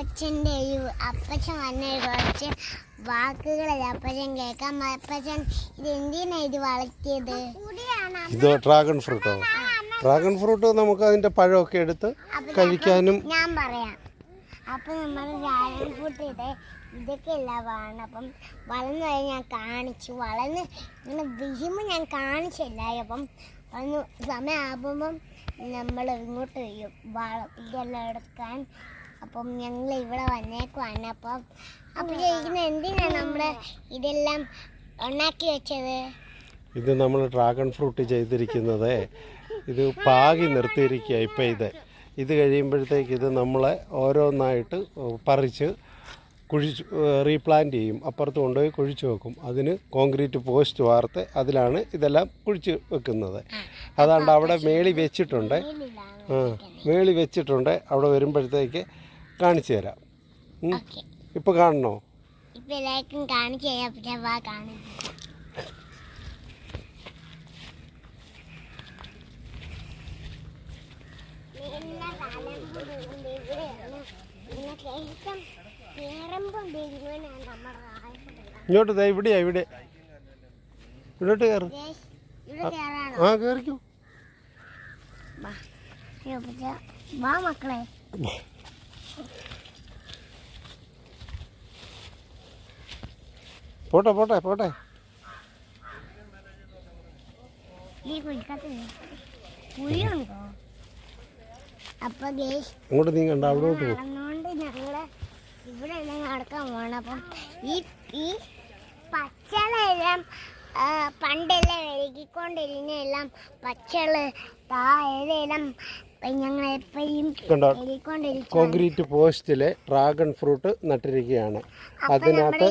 അപ്പച്ചൻ വന്ന കുറച്ച് വാക്കുകളല്ല അപ്പച്ചൻ കേൾക്കാം. അപ്പച്ചൻ ഇത് എന്തിനാ ഇത് വളർത്തിയത്? ഇത് ഡ്രാഗൺ ഫ്രൂട്ടോ? ഡ്രാഗൺ ഫ്രൂട്ട് നമുക്ക് അതിൻ്റെ പഴമൊക്കെ എടുത്ത് കഴിക്കാനും. ഞാൻ പറയാം. അപ്പം നമ്മൾ ഡ്രാഗൺ ഫ്രൂട്ട് ഇതൊക്കെ അല്ല വളർന്ന്. അപ്പം വളർന്നു കഴിഞ്ഞ് ഞാൻ കാണിച്ചു. വളർന്ന് ഇങ്ങനെ വിരിയുമ്പോൾ ഞാൻ കാണിച്ചില്ല. അപ്പം വളർന്ന് സമയമാകുമ്പം നമ്മൾ ഇങ്ങോട്ട് വരും ഇതെല്ലാം എടുക്കാൻ. അപ്പം ഞങ്ങൾ ഇവിടെ വന്നേക്കുവാണ്. അപ്പം ചോദിക്കുന്നത് എന്തിനാണ് നമ്മൾ ഇതെല്ലാം ഉണ്ടാക്കി വെച്ചത്? ഇത് നമ്മൾ ഡ്രാഗൺ ഫ്രൂട്ട് ചെയ്തിരിക്കുന്നത് ഇത് പാകി നിർത്തിയിരിക്കുക. ഇപ്പം ഇത് കഴിയുമ്പോഴത്തേക്ക് ഇത് നമ്മളെ ഓരോന്നായിട്ട് പറിച്ച് കുഴിച്ച് റീപ്ലാന്റ് ചെയ്യും. അപ്പുറത്ത് കൊണ്ടുപോയി കുഴിച്ച് വെക്കും. അതിന് കോൺക്രീറ്റ് പോസ്റ്റ് വാർത്ത് അതിലാണ് ഇതെല്ലാം കുഴിച്ച് വെക്കുന്നത്. അതാണ്ട് അവിടെ മേളി വെച്ചിട്ടുണ്ട്. മേളി വെച്ചിട്ടുണ്ട്. അവിടെ വരുമ്പോഴത്തേക്ക് കാണിച്ചു തരാം. ഇപ്പം കാണണോ? ഇപ്പം എല്ലാവർക്കും കാണിച്ചു തരാം. ഇങ്ങോട്ട് ഇവിടെ ഇവിടോട്ട് കയറും. കയറിക്കോ മക്കളെ. പോട്ടെ. അപ്പൊ അങ്ങോട്ട് നീങ്ങണ്ട, അവിടോട്ട് പോകും. ഞങ്ങള് ഇവിടെ നടക്കാൻ പോകണം. അപ്പം ഈ പച്ചളെല്ലാം പണ്ടെല്ലാം എഴുകിക്കൊണ്ടിരുന്നെല്ലാം പച്ചള് ഏതെല്ലാം ഞങ്ങളെപ്പോഴും കോൺക്രീറ്റ് പോസ്റ്റിലെ ഡ്രാഗൺ ഫ്രൂട്ട് നട്ടിരിക്കുകയാണ്. അതിനകത്ത്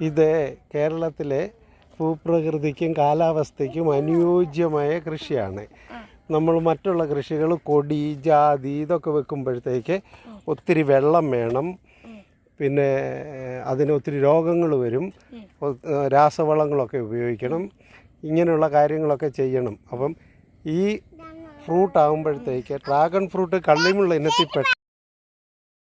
ഇത് കേരളത്തിലെ ഭൂപ്രകൃതിക്കും കാലാവസ്ഥയ്ക്കും അനുയോജ്യമായ കൃഷിയാണ്. നമ്മൾ മറ്റുള്ള കൃഷികൾ കൊടി, ജാതി ഇതൊക്കെ വെക്കുമ്പോഴത്തേക്ക് ഒത്തിരി വെള്ളം വേണം. പിന്നെ അതിന് ഒത്തിരി രോഗങ്ങൾ വരും. രാസവളങ്ങളൊക്കെ ഉപയോഗിക്കണം. ഇങ്ങനെയുള്ള കാര്യങ്ങളൊക്കെ ചെയ്യണം. അപ്പം ഈ ഫ്രൂട്ട് ആകുമ്പോഴത്തേക്ക് ഡ്രാഗൺ ഫ്രൂട്ട് കള്ളിമുള്ള ഇനത്തിൽപ്പെട്ട